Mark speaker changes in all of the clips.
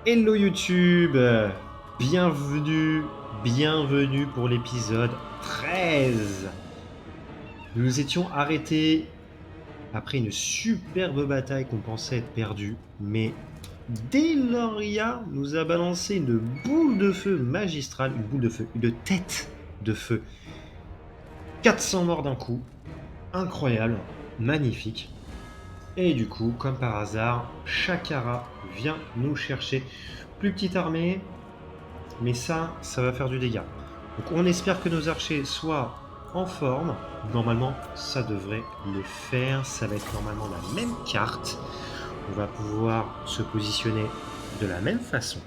Speaker 1: Hello YouTube, bienvenue pour l'épisode 13. Nous nous étions arrêtés après une superbe bataille qu'on pensait être perdue, mais Deloria nous a balancé une boule de feu magistrale, une boule de feu, une tête de feu. 400 morts d'un coup, incroyable, magnifique. Et du coup, comme par hasard, Shakara vient nous chercher. Plus petite armée, mais ça va faire du dégât. Donc on espère que nos archers soient en forme. Normalement, ça devrait le faire. Ça va être normalement la même carte. On va pouvoir se positionner de la même façon.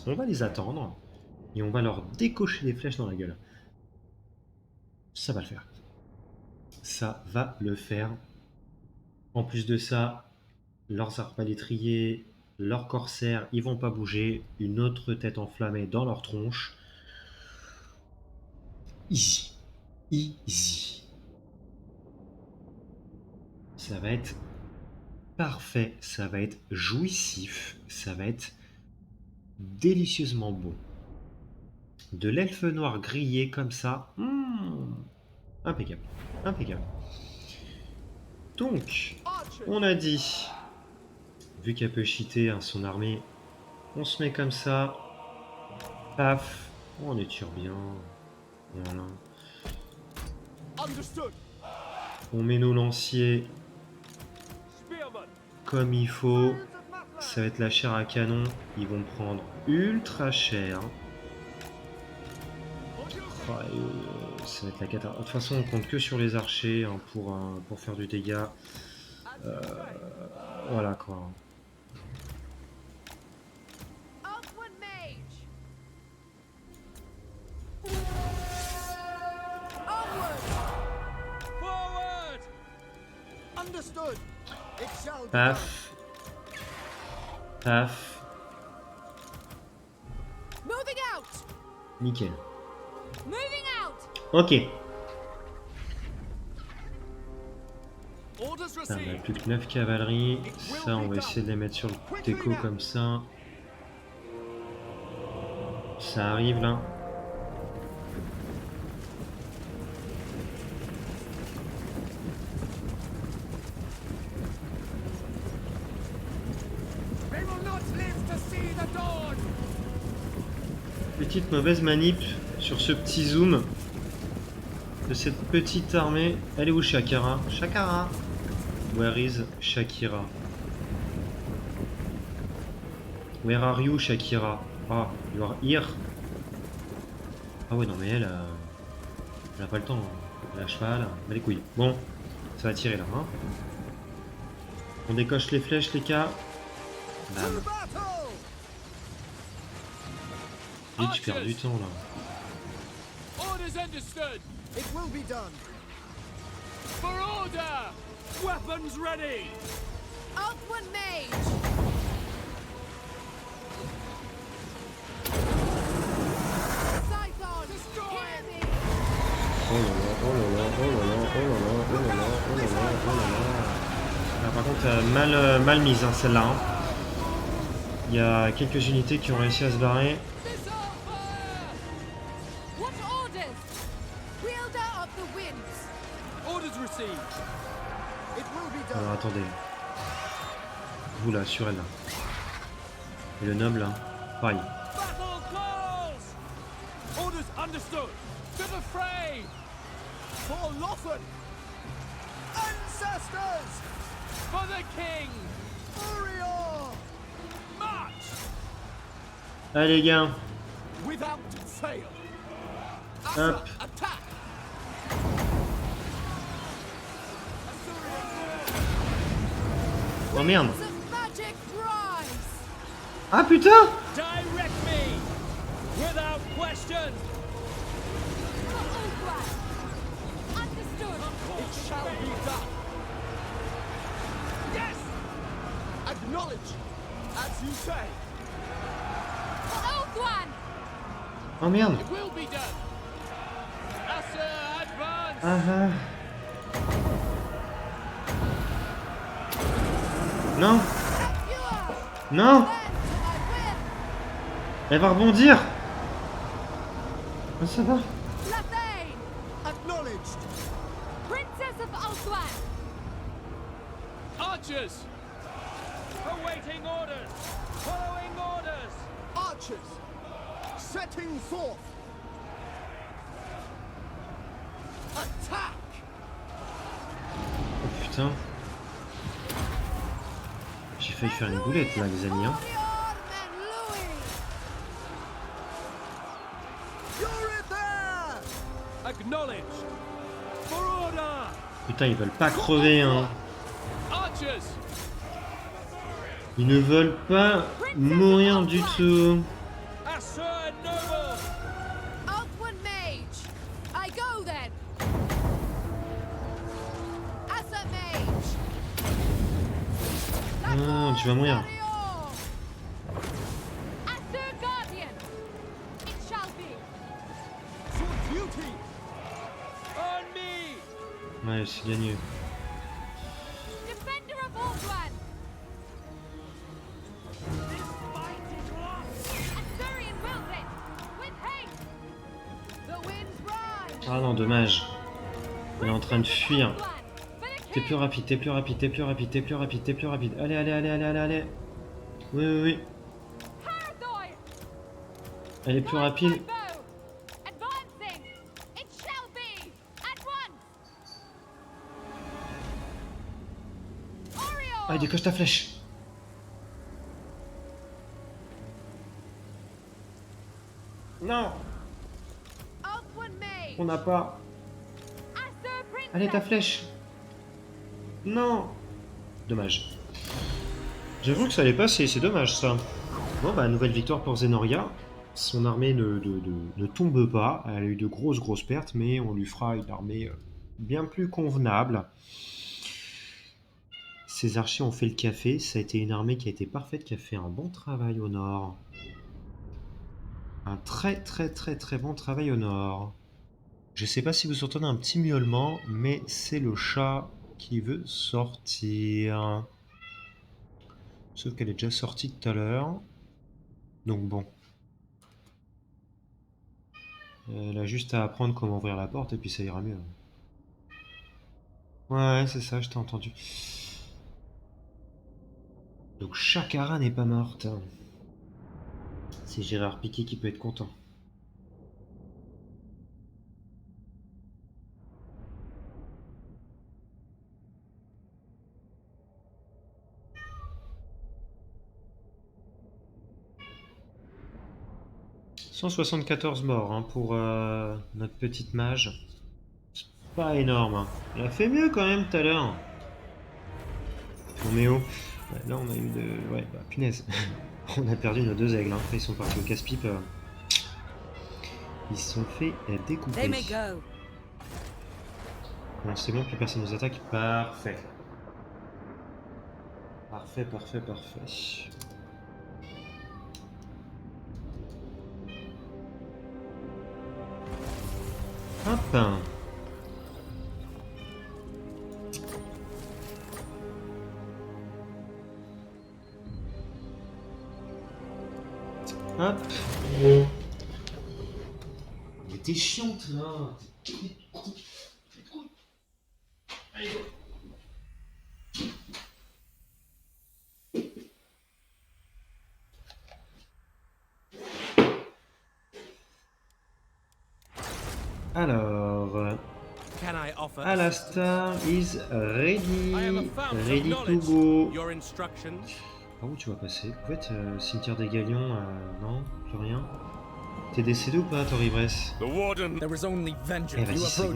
Speaker 1: On va les attendre et on va leur décocher des flèches dans la gueule. Ça va le faire. Ça va le faire. En plus de ça, leurs arbalétriers, leurs corsaires, ils vont pas bouger. Une autre tête enflammée dans leur tronche. Easy. Easy. Ça va être parfait, ça va être jouissif, ça va être délicieusement bon. De l'elfe noir grillé comme ça, impeccable, impeccable. Donc, on a dit, vu qu'elle peut cheater son armée, on se met comme ça, paf, on étire bien, voilà. On met nos lanciers comme il faut. Ça va être la chair à canon. Ils vont prendre ultra cher. Ça va être la cata. De toute façon, on compte que sur les archers pour faire du dégât. Voilà quoi. Paf. Paf. Nickel. Ok. Ça, on a plus que 9 cavaleries. Ça, on va essayer de les mettre sur le déco comme ça. Ça arrive là. Petite mauvaise manip sur ce petit zoom de cette petite armée. Elle est où Shakara? Shakara? Where is Shakira? Where are you Shakira? Ah, you are here? Ah ouais non mais elle a pas le temps. Elle a cheval, elle a les couilles. Bon, ça va tirer là. Hein. On décoche les flèches les cas. Bam. Vite, je perds du temps là.
Speaker 2: Orders understood. It will be done. For order. Weapons ready. Outward mage. Scython, destroy me.
Speaker 1: Oh là là, oh là là, oh là là, oh là là, oh là là, oh là là, oh là là. Alors, par contre, mal mise hein, celle-là. Hein. Il y a quelques unités qui ont réussi à se barrer. Alors attendez. Vous là, sur elle là. Et le noble là. Pareil. Allez les gars. Hop. Oh merde. Ah putain. Oh merde. Non. Non. Elle va rebondir. Ah, ça va.
Speaker 2: Lathane! Acknowledged! Princess of Ulthuan! Archers! Awaiting orders! Following orders! Archers! Setting forth! Attack!
Speaker 1: Oh putain. J'ai failli faire une boulette là, les amis. Hein. Putain, ils veulent pas crever, hein. Ils ne veulent pas mourir du tout. Non, tu vas mourir. Ouais, c'est gagné. Ah non, dommage. Elle est en train de fuir. T'es plus rapide, t'es plus rapide, t'es plus rapide, t'es plus rapide, t'es plus rapide. Allez, allez, allez, allez, allez, allez. Oui, oui, oui. Elle est plus rapide. Ah, décoche ta flèche. Non. On n'a pas. Allez, ta flèche. Non. Dommage. J'avoue que ça allait passer, c'est dommage ça. Bon bah nouvelle victoire pour Zenoria. Son armée ne tombe pas. Elle a eu de grosses pertes, mais on lui fera une armée bien plus convenable. Ces archers ont fait le café. Ça a été une armée qui a été parfaite, qui a fait un bon travail au nord. Un très bon travail au nord. Je sais pas si vous entendez un petit miaulement, mais c'est le chat qui veut sortir. Sauf qu'elle est déjà sortie tout à l'heure. Donc bon. Elle a juste à apprendre comment ouvrir la porte et puis ça ira mieux. Ouais, c'est ça, je t'ai entendu. Donc Chakara n'est pas morte. C'est Gérard Piquet qui peut être content. « 174 morts hein, pour notre petite mage. C'est pas énorme. Hein. Elle a fait mieux quand même tout à l'heure. On est haut. Ouais, là on a eu de... Ouais, bah punaise. On a perdu nos deux aigles. Hein. Après ils sont partis au casse-pipe. Ils se sont fait découper. Bon, c'est bon, plus personne nous attaque. Parfait. Parfait. Hop. Hop. Mais t'es chiante là. Allez, go. Alors, Alastar is ready. Ready to go. Par où tu vas passer? En fait, cimetière des Galions, non, plus rien. T'es décédé ou pas, Toribress? Eh vas-y, c'est bon.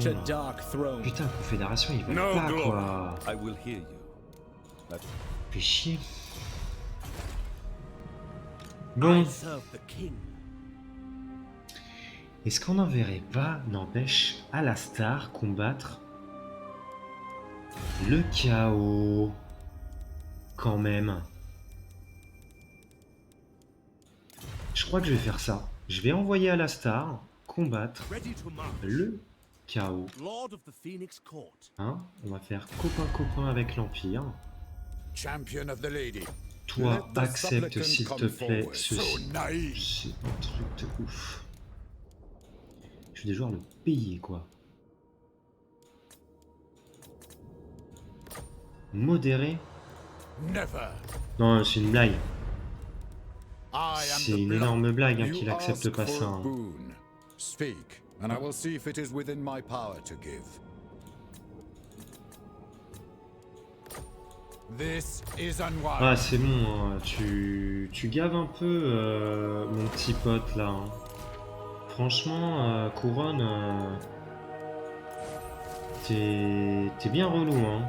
Speaker 1: Putain, Confédération, ils veulent pas, quoi. Fais chier. Bon. Est-ce qu'on n'enverrait pas, n'empêche, Alastar combattre le chaos? Quand même. Je crois que je vais faire ça. Je vais envoyer Alastar combattre le chaos. Hein? On va faire copain avec l'Empire.
Speaker 3: Champion of the Lady.
Speaker 1: Toi, accepte s'il te plaît ceci. C'est un truc de ouf. Je vais devoir le payer, quoi. Modéré? Non, c'est une blague. C'est une énorme blague hein, qu'il accepte pas ça. Hein.
Speaker 3: Speak, and I will see if it is within my power to give. This is unwise.
Speaker 1: Ah, c'est bon, hein. Tu gaves un peu mon petit pote là. Hein. Franchement, Couronne, t'es bien relou. Hein.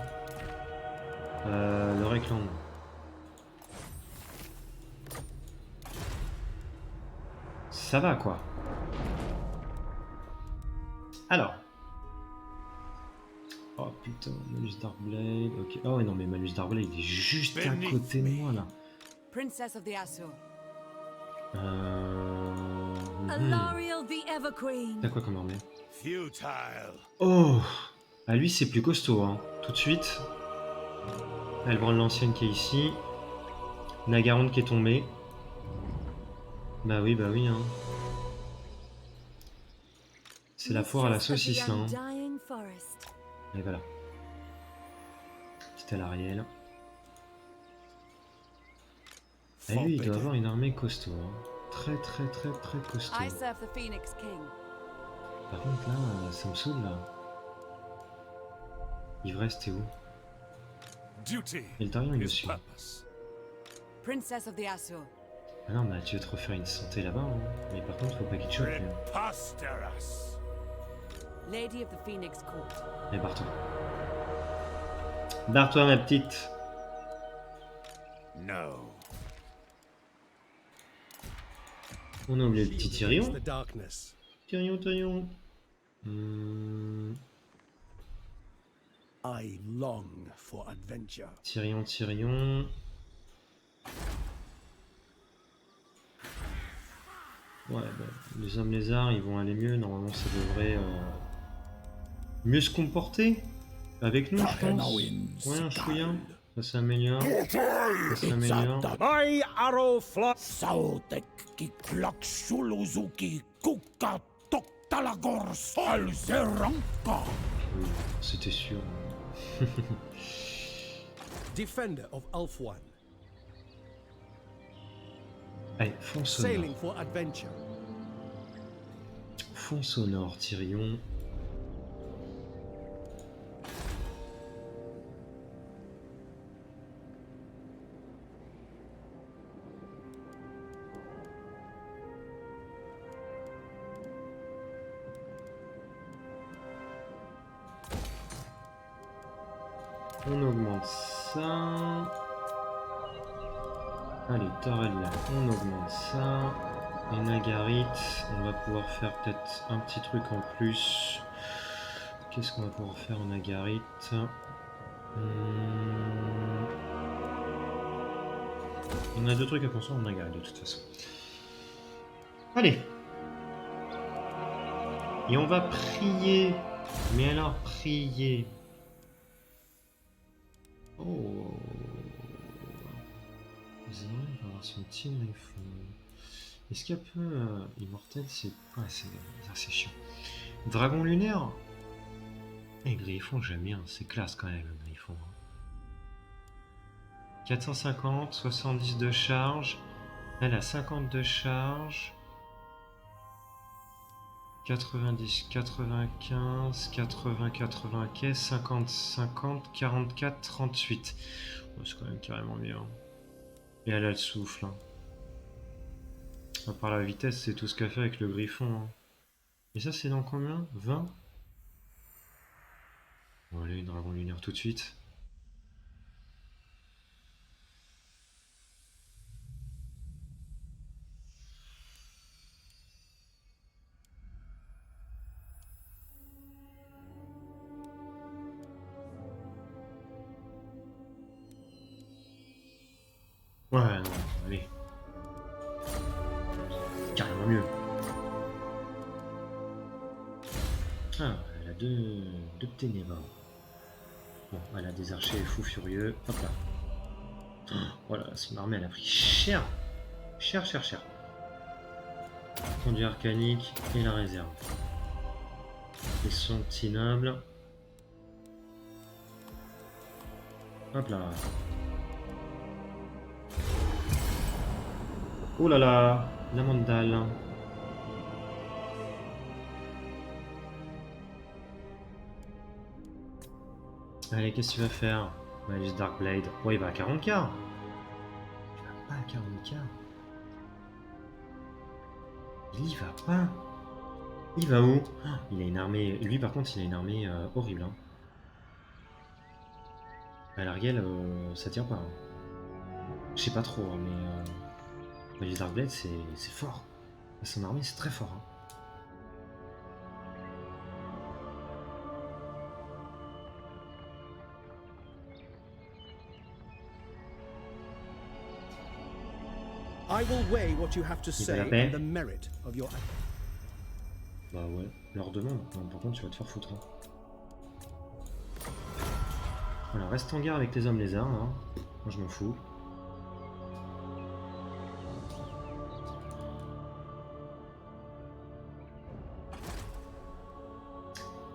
Speaker 1: Le réclame. Ça va quoi. Alors. Oh putain, Malus Darkblade, ok. Oh ouais non mais Malus Darkblade il est juste à côté de moi là.
Speaker 2: Princess of the Azure.
Speaker 4: Alariel the Everqueen.
Speaker 1: T'as quoi comme armée?
Speaker 3: Futile.
Speaker 1: Oh. Ah lui c'est plus costaud hein. Tout de suite. Elbrond l'ancienne qui est ici. Nagaronde qui est tombée. Bah oui hein. C'est la foire à la saucisse là. Hein. Et voilà. Petit Alariel. Et lui, il doit avoir une armée costaud. Hein. Très costaud. Par contre, là, ça me saoule, là. Ivresse, t'es où? Et le Tarion, il me suit.
Speaker 2: Princess of the Azure.
Speaker 1: Ah non, bah tu veux te refaire une santé là-bas. Hein. Mais par contre, faut pas qu'il te choque.
Speaker 2: Lady of the Phoenix Court.
Speaker 1: Et barre-toi. Barre-toi, ma petite.
Speaker 3: No.
Speaker 1: On a oublié le petit Tyrion. Tyrion.
Speaker 5: I long for adventure.
Speaker 1: Tyrion. Ouais, bah, les hommes lézards, ils vont aller mieux. Normalement, ça devrait mieux se comporter avec nous, je pense. Ouais, un chouïa. Ça s'améliore.
Speaker 5: My arrow fly. Sautek ki Klaxuluzuki Kuka Toktalagor Salzeranka.
Speaker 1: Oui, c'était sûr.
Speaker 5: Defender of Ulf-1.
Speaker 1: Allez, fonce au
Speaker 5: Sailing
Speaker 1: nord.
Speaker 5: for adventure.
Speaker 1: Fonce au nord, Tyrion. On augmente ça. Allez, Tarelia, on augmente ça. Et Nagarit, on va pouvoir faire peut-être un petit truc en plus. Qu'est-ce qu'on va pouvoir faire en Nagarit? On a deux trucs à construire en Nagarit de toute façon. Allez. Et on va prier. Mais alors prier. Oh. Son petit griffon. Est-ce qu'il y a peu immortel? C'est chiant. Dragon lunaire. Et griffon j'aime bien, c'est classe quand même le griffon. 450, 70 de charge. Elle a 50 de charge. 90, 95, 80, 95, 50, 50, 44, 38. Oh, c'est quand même carrément mieux. Hein. Et elle a le souffle. Hein. À part la vitesse, c'est tout ce qu'a fait avec le griffon. Hein. Et ça, c'est dans combien? 20? Bon, allez, dragon lunaire tout de suite. Ouais, non, allez. Carrément mieux. Ah, elle a deux Ténéba. Bon, elle a des archers fous furieux. Hop là. Oh là là, son armée elle a pris cher. Cher, cher, cher. Conduit arcanique et la réserve. Et son petit noble. Hop là. Oh là là, la mandale. Allez, qu'est-ce que tu vas faire? Malus Darkblade. Ouais, il va à 40k. Il va pas à 40k. Il y va pas. Il va où? Oh, il a une armée. Lui, par contre, il a une armée horrible. Hein. À l'Argel, ça tient pas. Hein. Je sais pas trop, hein, mais les Darkblade, c'est fort. Son armée, c'est très fort. Hein.
Speaker 5: I will weigh what you have to
Speaker 1: Il va
Speaker 5: say
Speaker 1: la paix.
Speaker 5: and the merit of your act.
Speaker 1: Bah ouais, leur demande. Non, par contre, tu vas te faire foutre. Hein. Voilà, reste en guerre avec les hommes lézards. Hein. Moi, je m'en fous.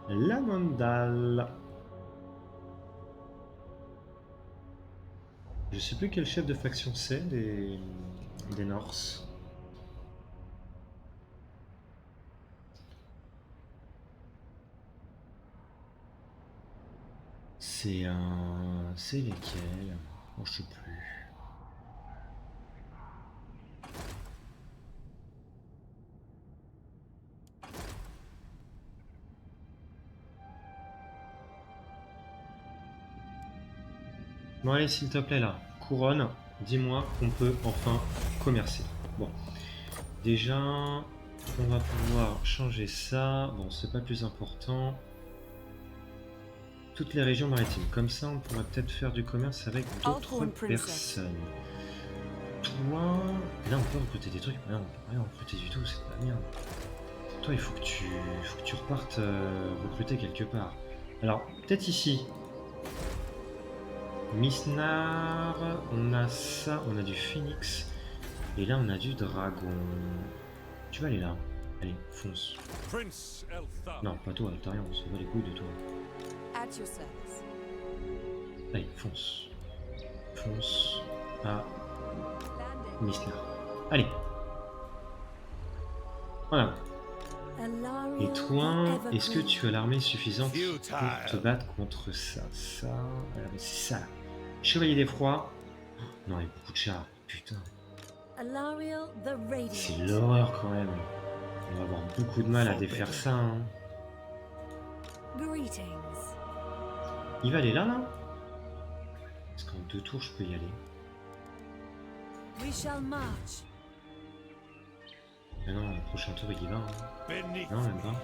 Speaker 1: La mandale. Je sais plus quel chef de faction c'est des Norse. C'est un... C'est lesquels? Oh, je sais plus. Bon allez, s'il te plaît là, couronne, dis-moi qu'on peut enfin commercer. Bon, déjà, on va pouvoir changer ça. Bon, c'est pas le plus important. Toutes les régions maritimes. Comme ça, on pourra peut-être faire du commerce avec d'autres
Speaker 4: Althorn Princess.
Speaker 1: personnes. Toi... Là, on peut recruter des trucs. Là, on peut rien recruter du tout, c'est de la merde. Toi, il faut que tu repartes recruter quelque part. Alors, peut-être ici. Misnar, on a ça, on a du phoenix. Et là, on a du dragon. Tu vas aller là. Allez, fonce.
Speaker 3: Prince Elthar.
Speaker 1: Non, pas toi, Altarian, on se bat les couilles de toi.
Speaker 4: At your service.
Speaker 1: Allez, fonce. Fonce à
Speaker 4: Landing.
Speaker 1: Misnar. Allez. Voilà.
Speaker 4: Alariel
Speaker 1: Et toi,
Speaker 4: the
Speaker 1: est-ce que
Speaker 4: Evergreen.
Speaker 1: tu as l'armée suffisante pour te
Speaker 3: Futile.
Speaker 1: battre contre ça? Ça, alors, c'est ça là. Chevalier d'effroi. Oh, non, il y a beaucoup de chars. Putain,
Speaker 4: Alariel the Radiant.
Speaker 1: c'est l'horreur quand même. On va avoir beaucoup de mal à défaire ça. Hein.
Speaker 4: Greetings.
Speaker 1: Il va aller là, là? Est-ce qu'en 2 tours, je peux y aller?
Speaker 4: We shall march.
Speaker 1: Mais non, le prochain tour, il y va. Hein.
Speaker 3: Beneath
Speaker 1: Non, même pas.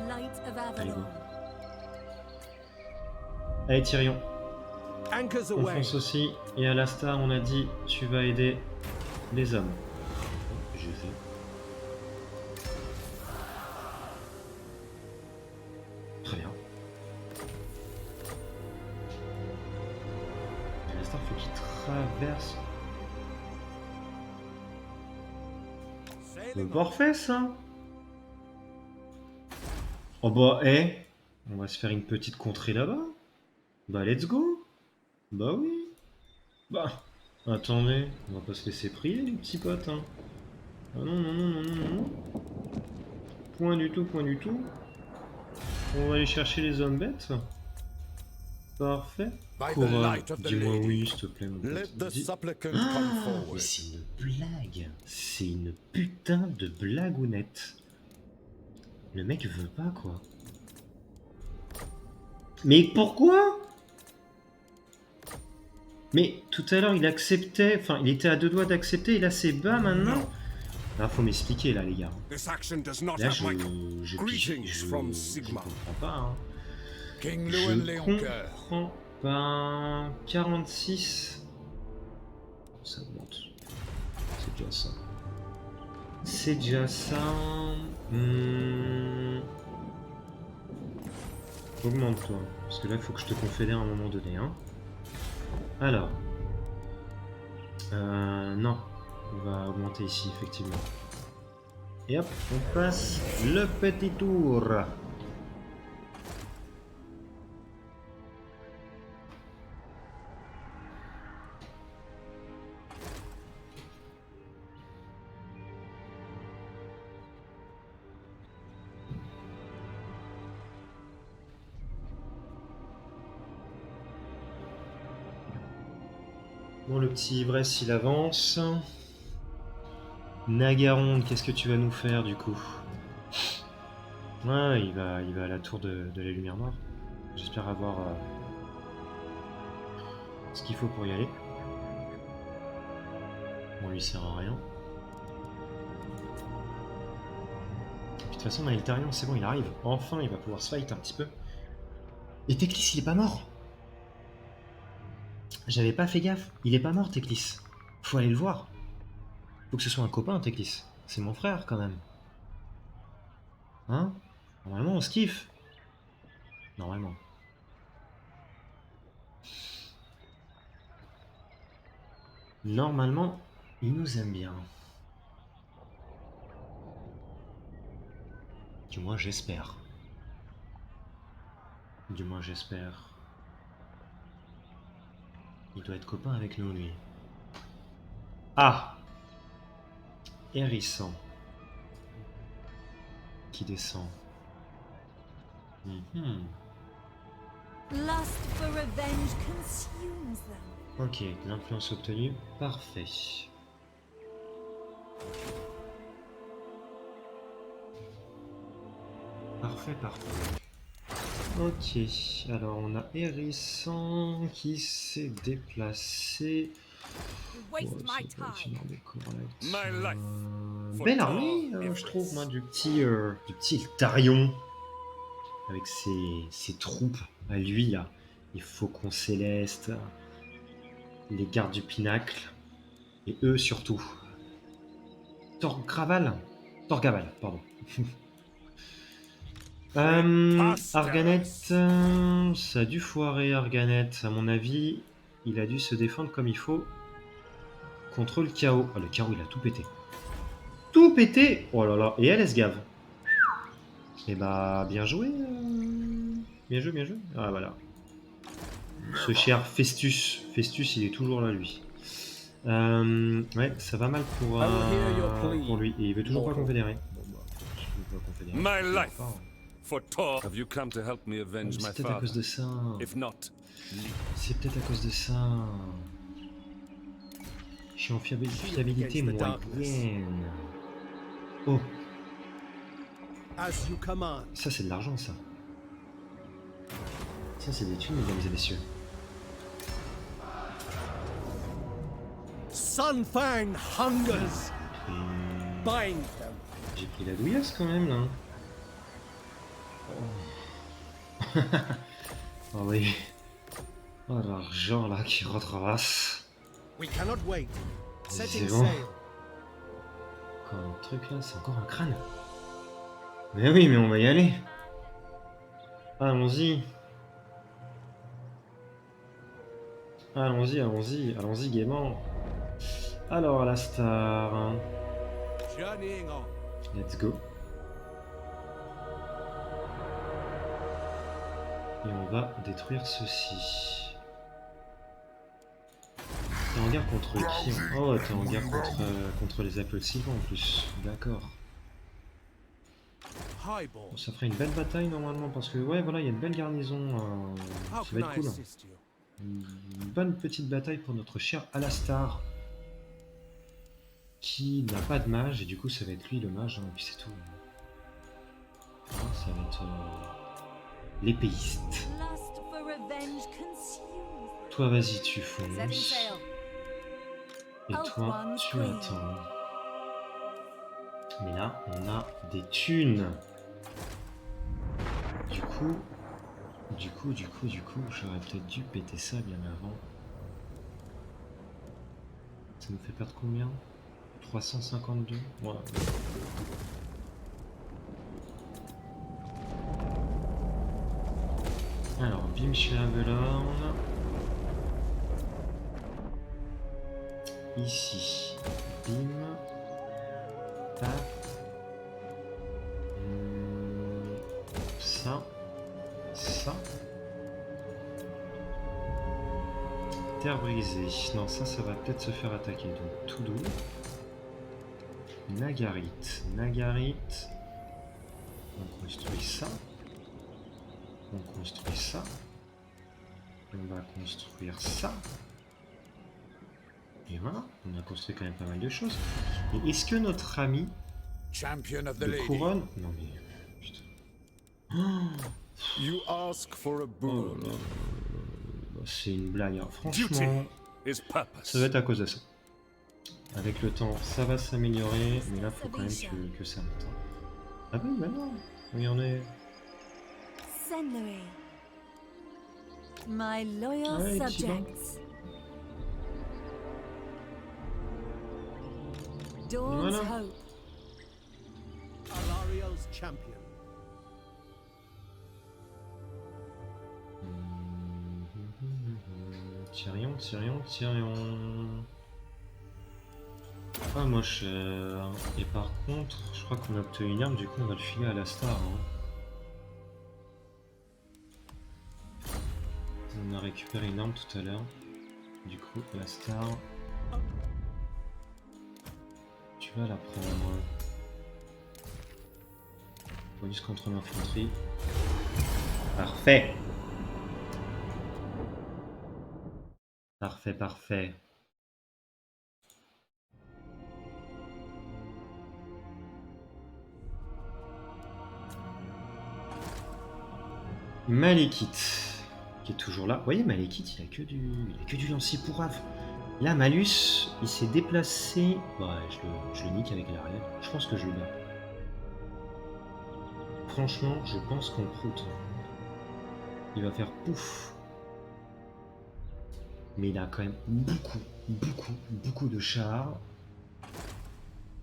Speaker 4: Light of
Speaker 1: Allez,
Speaker 4: Avalon.
Speaker 1: go. Allez, Tyrion.
Speaker 5: Anchors
Speaker 1: On
Speaker 5: away.
Speaker 1: fonce aussi. Et à l'Astar, on a dit, tu vas aider les hommes. Je vais. Très bien. Et l'Astar, faut qu'il traverse. Parfait, ça. Oh bah, on va se faire une petite contrée là-bas. Bah, let's go. Bah oui. Bah, attendez, on va pas se laisser prier, les petits potes. Hein. Ah non, non, non, non, non, non. Point du tout, point du tout. On va aller chercher les hommes bêtes. Parfait.
Speaker 3: By the
Speaker 1: Couronne,
Speaker 3: light of the
Speaker 1: dis-moi
Speaker 3: lady.
Speaker 1: oui, s'il te plaît, mon pote.
Speaker 3: Let the
Speaker 1: Dis-
Speaker 3: supplicant
Speaker 1: Ah,
Speaker 3: come
Speaker 1: mais
Speaker 3: forward.
Speaker 1: c'est une blague. C'est une putain de blagounette. Le mec veut pas, quoi. Mais pourquoi? Mais tout à l'heure, il acceptait... Enfin, il était à 2 doigts d'accepter, et là, c'est bas, maintenant. Là, faut m'expliquer, là, les gars.
Speaker 3: This action does not
Speaker 1: Là,
Speaker 3: have
Speaker 1: je
Speaker 3: Greetings from
Speaker 1: je
Speaker 3: Sigma.
Speaker 1: comprends pas, hein.
Speaker 3: King
Speaker 1: Je
Speaker 3: Llewellyn Léoncoeur.
Speaker 1: comprends pas. 46. Ça augmente. C'est déjà ça. C'est déjà ça. Augmente-toi. Parce que là, il faut que je te confédère à un moment donné. Hein. Alors. Non. On va augmenter ici, effectivement. Et hop, on passe le petit tour. Bon, le petit ivresse, il avance. Nagaronde, qu'est-ce que tu vas nous faire du coup? Ouais, il va à la tour de la lumière noire. J'espère avoir ce qu'il faut pour y aller. On lui sert à rien. Et puis, de toute façon, on a Eltarion, c'est bon, il arrive. Enfin, il va pouvoir se fight un petit peu. Et Teclis, il est pas mort. J'avais pas fait gaffe. Il est pas mort, Teclis. Faut aller le voir. Faut que ce soit un copain, Teclis. C'est mon frère, quand même. Hein? Normalement, on se kiffe. Normalement. Normalement, il nous aime bien. Du moins, j'espère. Du moins, j'espère. Il doit être copain avec nous, lui. Ah! Hérisson. Qui descend. Mhm.
Speaker 4: Lust for revenge consumes them.
Speaker 1: Ok, l'influence obtenue. Parfait. Parfait, parfait. Ok, alors on a Hérisson qui s'est déplacé.
Speaker 2: Waste
Speaker 1: Oh,
Speaker 2: my
Speaker 1: ça doit être
Speaker 2: time.
Speaker 1: une armée correcte.
Speaker 3: My life.
Speaker 1: Belle armée, je trouve, moi, du petit Eltarion. Avec ses troupes à lui, là. Les Faucons Célestes, les gardes du Pinacle, et eux surtout. Torgaval, pardon. Arganet, ça a dû foirer, Arganet. À mon avis, il a dû se défendre comme il faut contre le chaos. Oh, le chaos, il a tout pété. Tout pété! Oh là là, et elle se gave. Et bah, bien joué. Bien joué, bien joué. Ah, voilà. Ce cher Festus. Festus, il est toujours là, lui. Ouais, ça va mal pour lui. Et il veut toujours pas confédérer. Bon, bah, il veut pas confédérer.
Speaker 3: My
Speaker 1: Il va
Speaker 3: life.
Speaker 1: pas, hein.
Speaker 3: For Tor, have you come to help me avenge
Speaker 1: C'est
Speaker 3: my
Speaker 1: peut-être à
Speaker 3: father?
Speaker 1: cause de ça.
Speaker 3: If not,
Speaker 1: C'est peut-être à cause de ça. Je suis en fiabilité moyenne. Oh,
Speaker 5: As you command.
Speaker 1: ça c'est de l'argent, ça. Ça c'est des thunes, mesdames et messieurs.
Speaker 5: Sunfang hungers. Bind them.
Speaker 1: J'ai pris la douillasse quand même, là. Oh, oh oui. Oh, l'argent, là, qui retraverse.
Speaker 5: We cannot wait. Setting
Speaker 1: C'est bon.
Speaker 5: sail.
Speaker 1: Encore un truc, là, c'est encore un crâne. Mais oui, mais on va y aller. Allons-y. Allons-y, allons-y, allons-y gaiement. Alors, Alastar,
Speaker 5: Journeying on.
Speaker 1: let's go. Et on va détruire ceci. T'es en guerre contre qui? Oh, t'es en guerre contre les Apples Sylvains en plus. D'accord.
Speaker 5: Highball.
Speaker 1: Bon, ça ferait une belle bataille normalement parce que, ouais, voilà, il y a une belle garnison.
Speaker 5: How
Speaker 1: Ça
Speaker 5: can
Speaker 1: va être
Speaker 5: I
Speaker 1: cool.
Speaker 5: assist you?
Speaker 1: Une bonne petite bataille pour notre cher Alastar. Qui n'a pas de mage, et du coup, ça va être lui le mage, hein, et puis c'est tout. Voilà, ça va être l'épéiste.
Speaker 4: Lust for revenge consumes them.
Speaker 1: Toi, vas-y, tu
Speaker 2: Setting
Speaker 1: fonces.
Speaker 2: sail.
Speaker 1: Et toi, tu attends. Mais là, on a des thunes. Du coup, j'aurais peut-être dû péter ça bien avant. Ça nous fait perdre combien? 352. Voilà. Alors, bim chez Avelorn. ici. Bim. Tac. Ça. Ça. Terre brisée. Non, ça va peut-être se faire attaquer. Donc, tout doux. Nagarit. Nagarit. On construit ça. On construit ça. On va construire ça. Et voilà, on a construit quand même pas mal de choses. Et est-ce que notre ami
Speaker 3: Champion of the
Speaker 1: de
Speaker 3: lady.
Speaker 1: couronne... Non mais... Putain.
Speaker 3: You ask for a
Speaker 1: Oh
Speaker 3: boon.
Speaker 1: là là là là, c'est une blague. Hein.
Speaker 5: Duty
Speaker 1: Franchement,
Speaker 5: is purpose.
Speaker 1: ça va être à cause de ça. Avec le temps, ça va s'améliorer, mais là, faut quand même que ça monte. Hein. Ah oui, bah non. Regardez.
Speaker 4: Senri. My loyal
Speaker 1: Ouais, petit banc.
Speaker 4: subjects. Dawn's
Speaker 1: Voilà.
Speaker 4: hope.
Speaker 5: Alariel's champion.
Speaker 1: Tyrion, Tyrion, Tyrion. Pas moche. Et par contre, je crois qu'on a obtenu une arme, du coup on va le filer à la star. Hein. On a récupéré une arme tout à l'heure. Du coup, la star. Tu vas la prendre. Bonus contre l'infanterie. Parfait. Parfait, parfait. Malekith, qui est toujours là. Vous voyez, Malekith, il a que du lancier pour Av. Là, Malus, il s'est déplacé. Ouais, je le nique avec l'arrière. Je pense que je le bats. Franchement, je pense qu'on proute. Il va faire pouf. Mais il a quand même beaucoup de chars.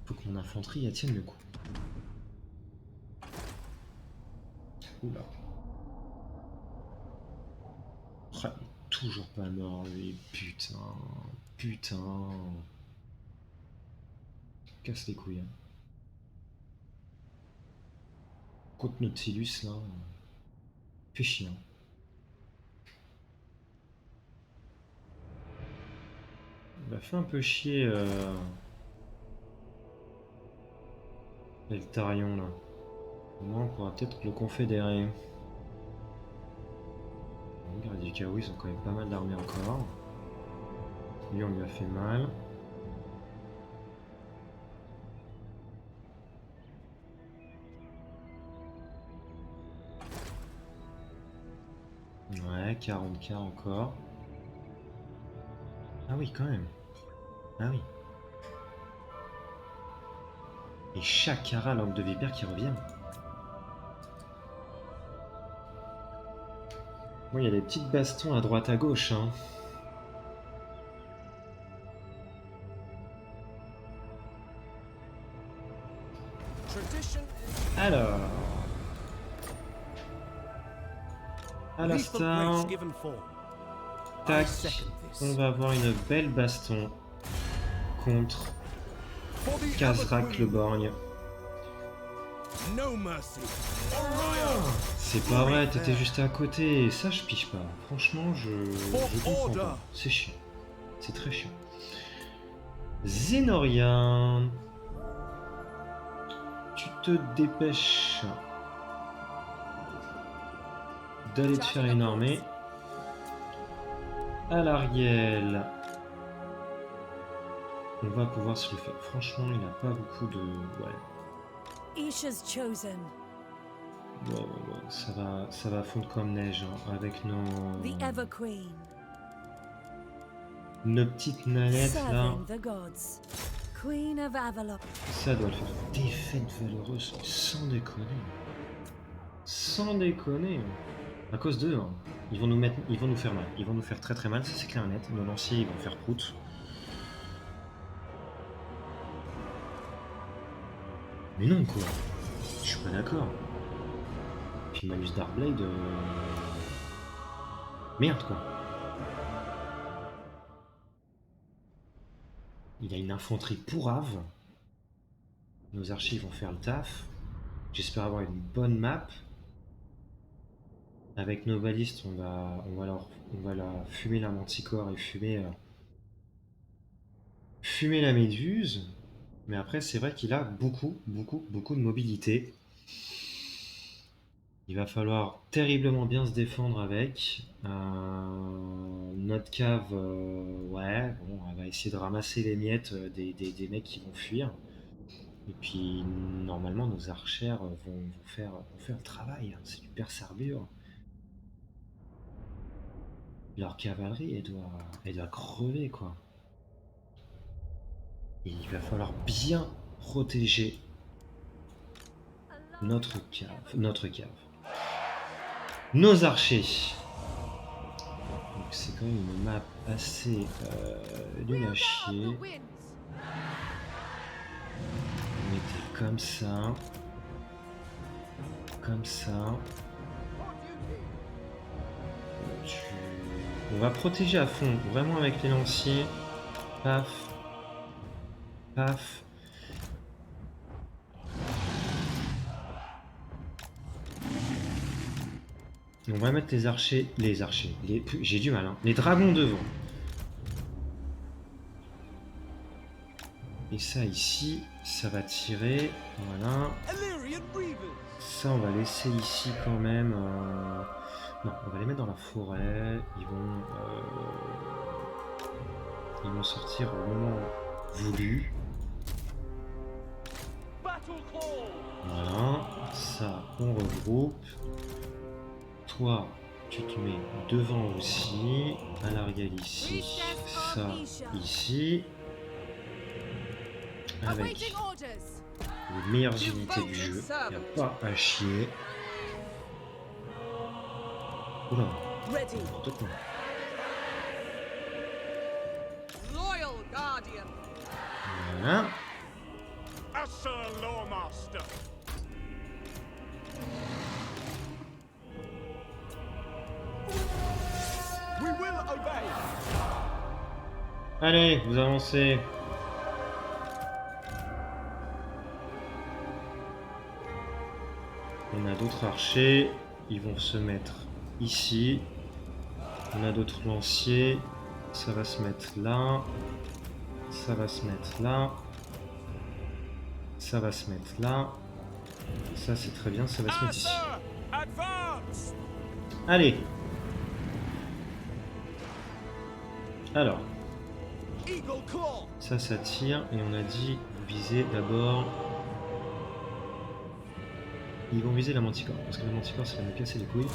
Speaker 1: Faut que mon infanterie elle tienne le coup. Oula. Oh, il est toujours pas mort lui, putain. Putain. Casse les couilles. Hein. Contre Nautilus là. Fait chier. Hein. Il m'a fait un peu chier Eltarion là. Au moins on pourra peut-être le confédérer. Les gardes du chaos ils ont quand même pas mal d'armées encore. Lui on lui a fait mal. Ouais, 40k encore. Ah oui, quand même. Ah oui. Et Chakara, l'homme de vipère qui revient. Bon, il y a des petites bastons à droite à gauche. Hein.
Speaker 5: Tradition
Speaker 1: Alors.
Speaker 5: is
Speaker 1: Alastar.
Speaker 5: grace given form. I
Speaker 1: Tac.
Speaker 5: second this.
Speaker 1: On va avoir une belle baston contre
Speaker 5: For the
Speaker 1: Khazrak
Speaker 5: Everqueen,
Speaker 1: le borgne.
Speaker 5: no mercy. Orion,
Speaker 1: C'est pas vrai, t'étais juste à côté. Ça, je pige pas. Franchement, je comprends
Speaker 5: order.
Speaker 1: pas. C'est chiant. C'est très chiant. Zenoria. Tu te dépêches d'aller te faire une armée. Alariel. On va pouvoir se le faire. Franchement, il a pas beaucoup de... Ouais.
Speaker 4: Isha's chosen.
Speaker 1: Ouais. Ça va fondre comme neige hein, avec
Speaker 4: The Everqueen.
Speaker 1: nos petites nanettes là.
Speaker 4: Serving the gods. Queen of Avalon.
Speaker 1: Ça doit le faire. Défaite valeureuse, sans déconner. Sans déconner. À cause d'eux, hein. Ils vont nous faire mal. Ils vont nous faire très très mal, ça c'est clair et net. Nos lanciers ils vont faire prout. Mais non quoi. Je suis pas d'accord. Puis Malus Darkblade... Merde quoi. Il a une infanterie pourrave. Nos archers vont faire le taf. J'espère avoir une bonne map. Avec nos balistes, on va leur fumer la manticore et fumer la méduse. Mais après, c'est vrai qu'il a beaucoup de mobilité. Il va falloir terriblement bien se défendre avec. Notre cave, ouais, bon, elle va essayer de ramasser les miettes des mecs qui vont fuir. Et puis, normalement, nos archères vont faire le travail. Hein. C'est du perce-arbure. Leur cavalerie, elle doit crever, quoi. Et il va falloir bien protéger notre cave. Nos archers. Donc c'est quand même une map assez nulle à chier. Mettez comme ça. Comme ça. On va protéger à fond, vraiment avec les lanciers. Paf. Paf. On va mettre les archers, j'ai du mal, hein, les dragons devant. Et ça ici, ça va tirer, voilà. Ça on va laisser ici quand même. Non, on va les mettre dans la forêt. Ils vont sortir au moment voulu. Voilà, ça on regroupe. Toi, tu te mets devant aussi, à l'arrière ici, ça ici, avec les meilleures unités du jeu, il n'y a pas à chier. Oula, n'importe quoi. Voilà. Allez, vous avancez. On a d'autres archers, ils vont se mettre ici. On a d'autres lanciers, ça va se mettre là. Ça va se mettre là. Ça va se mettre là. Ça c'est très bien, ça va se mettre ici. Allez. Alors. Ça tire et on a dit vous visez d'abord. Ils vont viser la manticore parce que la manticore ça va me casser les couilles.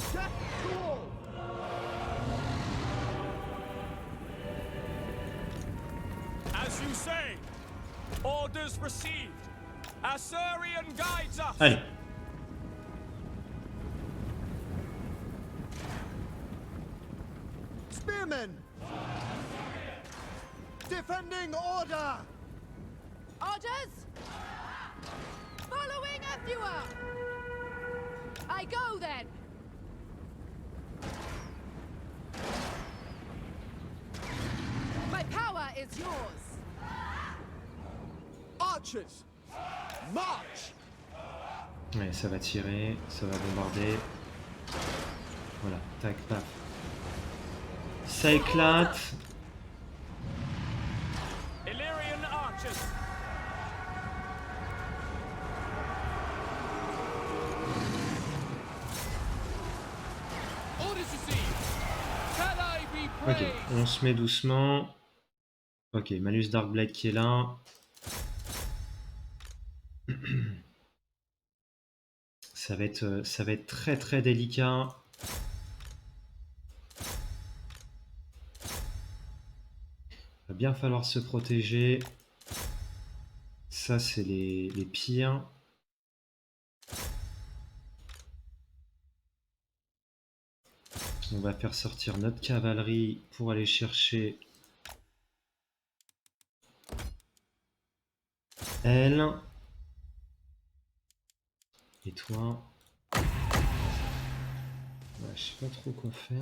Speaker 1: Allez.
Speaker 2: Spearmen! Defending order! Orders? Following Ethua! I go then! My power is yours! Archers! March!
Speaker 1: Ouais, ça va tirer, ça va bombarder. Voilà, tac, paf. Ça éclate. Ok, on se met doucement. Ok, Malus Darkblade qui est là. Ça va être très très délicat. Il va bien falloir se protéger. Ça, c'est les pires. On va faire sortir notre cavalerie pour aller chercher elle. Et toi, ouais, je sais pas trop quoi faire.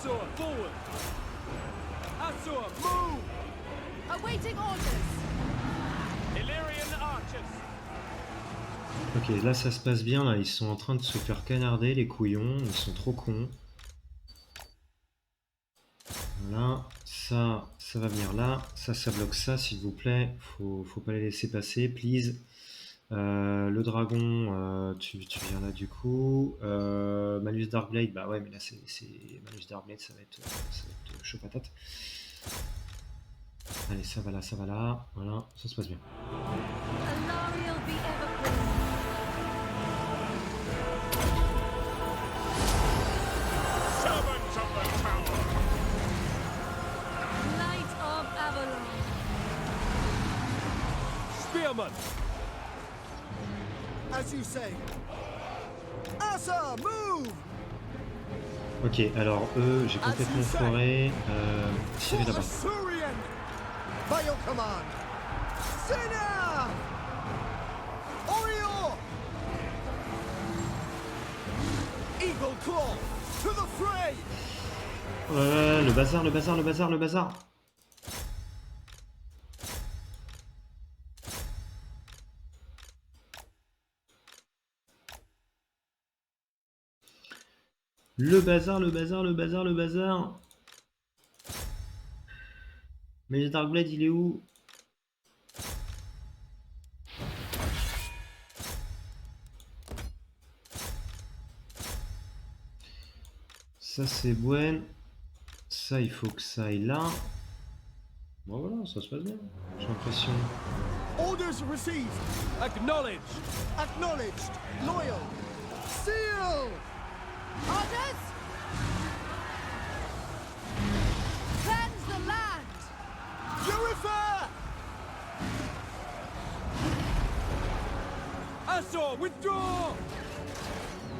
Speaker 5: Asur, forward! Asur, move!
Speaker 2: Awaiting orders.
Speaker 5: Illyrian archers!
Speaker 1: Ok, là ça se passe bien, là ils sont en train de se faire canarder les couillons, ils sont trop cons. Voilà, ça va venir là, ça bloque ça s'il vous plaît, faut pas les laisser passer, please. Le dragon, tu viens là du coup. Malus Darkblade, bah ouais mais là c'est Malus Darkblade, ça va être chaud patate. Allez, ça va là, voilà, ça se passe bien.
Speaker 4: Alariel the ever queen.
Speaker 5: Servants of the tower!
Speaker 4: Light of Avalon.
Speaker 5: Spearman!
Speaker 2: As you say. Asa, move!
Speaker 1: Ok, alors eux, j'ai complètement foiré. Tirez là-bas.
Speaker 2: Asurian! By your command! Sina! Oriol! Eagle Claw! To the fray!
Speaker 1: Oh là là, le bazar. Le bazar. Mais Darkblade, il est où? Ça c'est Bwen. Ça il faut que ça aille là. Bon voilà, ça se passe bien. J'ai l'impression.
Speaker 2: Orders received!
Speaker 5: Acknowledged!
Speaker 2: Acknowledged! Loyal! Seal! Orders! Cleanse the land! Purify!
Speaker 5: Asur, withdraw!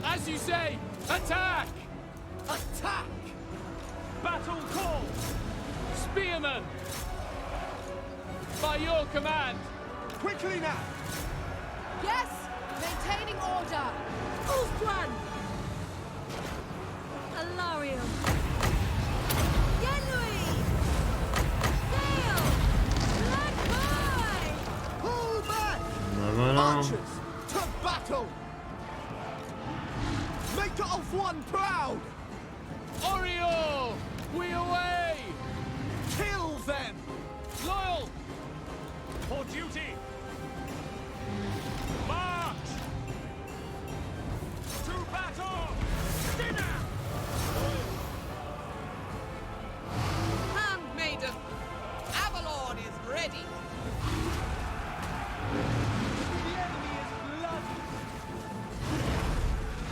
Speaker 5: As you say, attack!
Speaker 2: Attack!
Speaker 5: Battle call! Spearman! By your command!
Speaker 2: Quickly now! Yes! Maintaining order! Ulfran!
Speaker 4: Alariel. Yenui. Gale. Black Boy.
Speaker 2: Pull back!
Speaker 1: Bah voilà.
Speaker 2: Archers! To battle! Make Ulfwan proud!
Speaker 5: Oriol! We away!
Speaker 2: Kill them!
Speaker 5: Loyal! For duty! March! To battle! Dinner!
Speaker 2: Handmaiden! Avalon is ready!
Speaker 5: The enemy is bloody!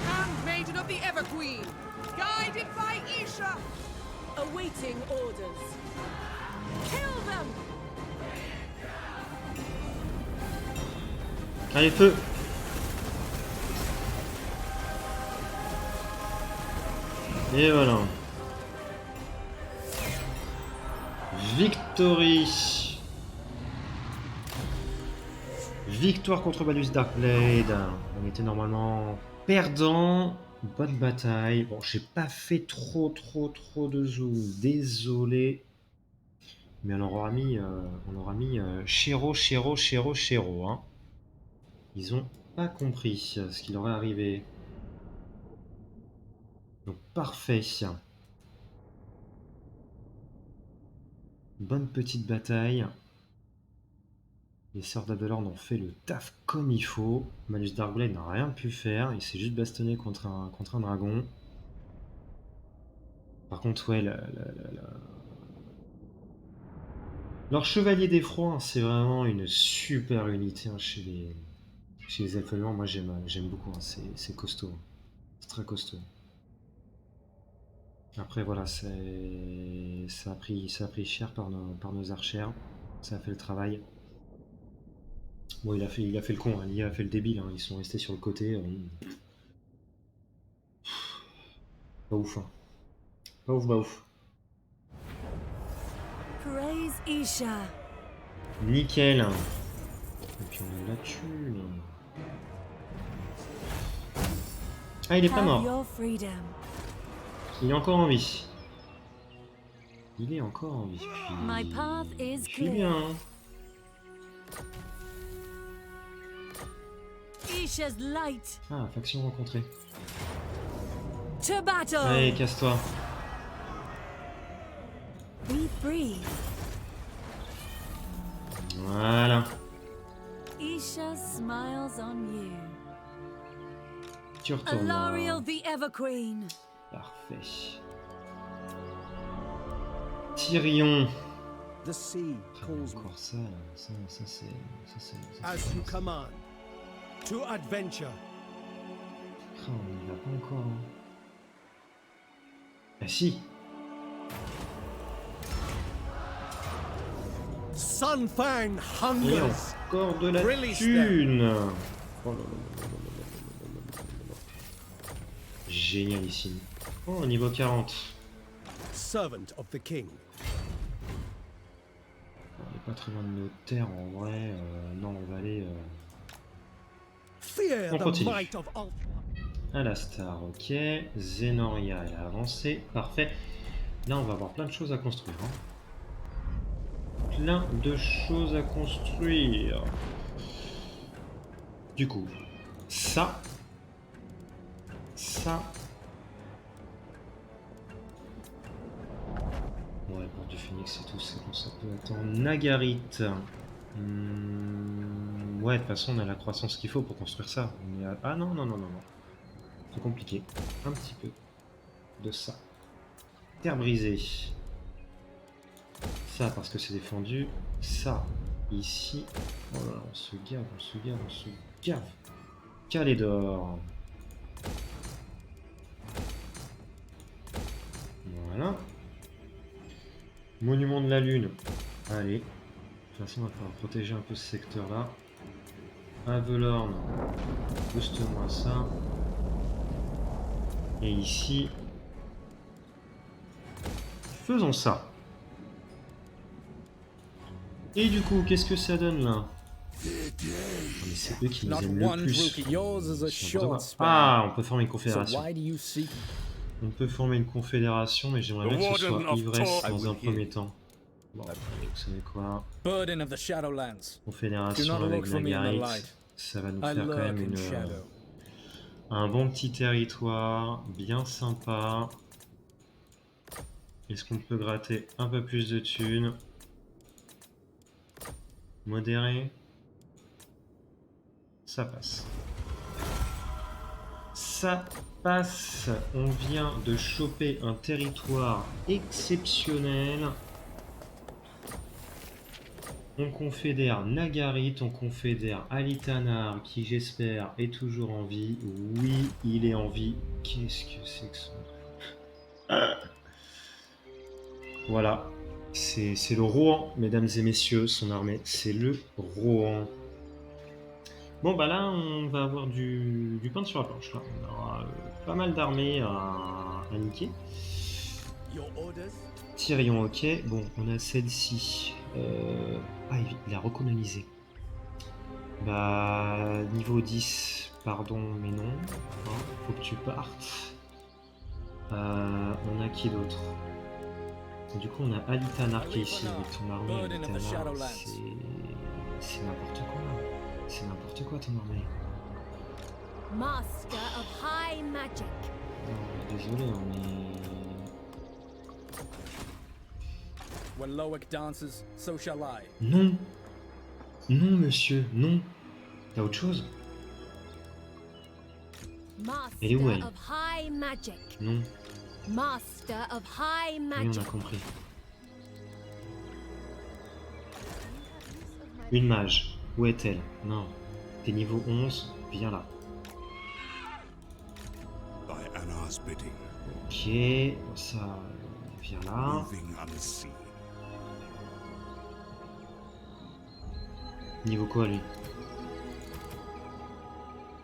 Speaker 2: Handmaiden of the Everqueen! Guided by Isha!
Speaker 4: Awaiting orders. Kill them.
Speaker 1: Allez, feu! Et voilà. Victory! Victoire contre Malus Darkblade. On était normalement perdant. Bonne bataille. Bon, j'ai pas fait trop de zoom. Désolé. Mais on aura mis Chéro. Hein. Ils ont pas compris ce qui leur est arrivé. Donc parfait. Bonne petite bataille. Les sœurs d'Adelord ont fait le taf comme il faut. Malus Darkblade n'a rien pu faire. Il s'est juste bastonné contre un dragon. Par contre, ouais, leur chevalier d'effroi, hein, c'est vraiment une super unité hein, chez les elfes allemands. Moi, j'aime beaucoup. Hein, c'est costaud. Hein. C'est très costaud. Après, voilà, ça a pris cher par nos archères. Ça a fait le travail. Bon, il a fait le con, hein. Il a fait le débile. Hein. Ils sont restés sur le côté. Pas ouf. Hein. Pas ouf.
Speaker 4: Praise Isha.
Speaker 1: Nickel. Et puis on est là-dessus. Ah, il est pas
Speaker 4: Have
Speaker 1: mort.
Speaker 4: your freedom.
Speaker 1: Il est encore en vie. Il est encore en vie.
Speaker 4: My path is
Speaker 1: Je suis
Speaker 4: clear.
Speaker 1: bien. Hein.
Speaker 4: Isha's light.
Speaker 1: Ah, faction rencontrée.
Speaker 4: To battle.
Speaker 1: Allez, casse-toi.
Speaker 4: Be free.
Speaker 1: Voilà.
Speaker 4: Isha smiles on you.
Speaker 1: Tu retournes là.
Speaker 4: Alariel the Everqueen.
Speaker 1: Parfait. Tyrion.
Speaker 6: The sea
Speaker 1: Ah,
Speaker 6: calls me.
Speaker 1: encore ça, là. Ça c'est...
Speaker 6: As you command. To adventure.
Speaker 1: Ah, on n'y va pas encore. Hein. Ah si.
Speaker 6: Sunfang
Speaker 1: Et
Speaker 6: hungers.
Speaker 1: encore de la
Speaker 6: Release
Speaker 1: thune. Oh là là là là là là là là là. Génialissime. Oh, niveau 40.
Speaker 6: Servant of the king.
Speaker 1: On n'est pas très loin de nos terres en vrai. Non, on va aller
Speaker 6: Fear
Speaker 1: On
Speaker 6: the
Speaker 1: continue.
Speaker 6: might of Ultron.
Speaker 1: Alastar, ok. Zenoria, elle a avancé. Parfait. Là, on va avoir plein de choses à construire. Hein. Plein de choses à construire. Du coup, ça. Ouais, porte du Phoenix et tout, c'est bon, ça peut attendre. Nagarit. Ouais, de toute façon, on a la croissance qu'il faut pour construire ça. On est à... Ah non. C'est compliqué. Un petit peu de ça. Terre brisée. Ça, parce que c'est défendu. Ça, ici. Oh là là, on se gave. Calédor. Voilà. Monument de la Lune. Allez. De toute façon, on va pouvoir protéger un peu ce secteur-là. Avelorn. Booste-moi ça. Et ici... Faisons ça. Et du coup, qu'est-ce que ça donne là? Mais c'est eux qui nous
Speaker 7: Not
Speaker 1: aiment le
Speaker 7: one
Speaker 1: plus.
Speaker 7: rookie. Yours is a
Speaker 1: C'est n'importe quoi.
Speaker 7: short span.
Speaker 1: Ah, on peut former une
Speaker 7: So
Speaker 1: confédération.
Speaker 7: why do you seek?
Speaker 1: On peut former une confédération, mais j'aimerais bien que ce
Speaker 3: Warden
Speaker 1: soit
Speaker 3: of
Speaker 1: ivresse
Speaker 3: Tor-
Speaker 1: dans
Speaker 3: I
Speaker 1: un
Speaker 3: will
Speaker 1: premier
Speaker 3: hear.
Speaker 1: temps. Bon, vous savez quoi?
Speaker 7: Burden of the Shadowlands. Do
Speaker 1: Confédération
Speaker 7: not
Speaker 1: avec
Speaker 7: look for me in the
Speaker 1: Nagarit.
Speaker 7: light.
Speaker 1: Ça va nous
Speaker 7: I
Speaker 1: faire quand
Speaker 7: lurk
Speaker 1: même
Speaker 7: in shadow.
Speaker 1: un bon petit territoire, bien sympa. Est-ce qu'on peut gratter un peu plus de thunes? Modéré. Ça passe. Ça passe. On vient de choper un territoire exceptionnel. On confédère Nagarit, on confédère Alitanar, qui j'espère est toujours en vie. Oui, il est en vie. Qu'est-ce que c'est que ça? Voilà. C'est le Rohan, mesdames et messieurs, son armée. C'est le Rohan. Bon, bah là, on va avoir du pain sur la planche. Là. On aura pas mal d'armées à niquer.
Speaker 6: Your orders?
Speaker 1: Tyrion, ok. Bon, on a celle-ci. Ah, il a recolonisé. Bah, niveau 10, pardon, mais non. Hein, faut que tu partes. On a qui d'autre? Du coup, on a Alitanar qui est ici avec ton armée. Alitanar, c'est n'importe quoi. C'est n'importe quoi ton armée.
Speaker 4: Master of high magic.
Speaker 1: Désolé, on est...
Speaker 7: When Loic dances, so shall I.
Speaker 1: Non. Non, monsieur, non. T'as autre chose? Elle est où, elle?
Speaker 4: Master of high magic.
Speaker 1: Non.
Speaker 4: Master of high
Speaker 1: Oui, on
Speaker 4: magic.
Speaker 1: a compris. Une mage. Où est-elle? Non. T'es niveau 11, viens là.
Speaker 3: By Anar's bidding,
Speaker 1: Ok, ça, viens là.
Speaker 3: moving unseen.
Speaker 1: Niveau quoi, lui?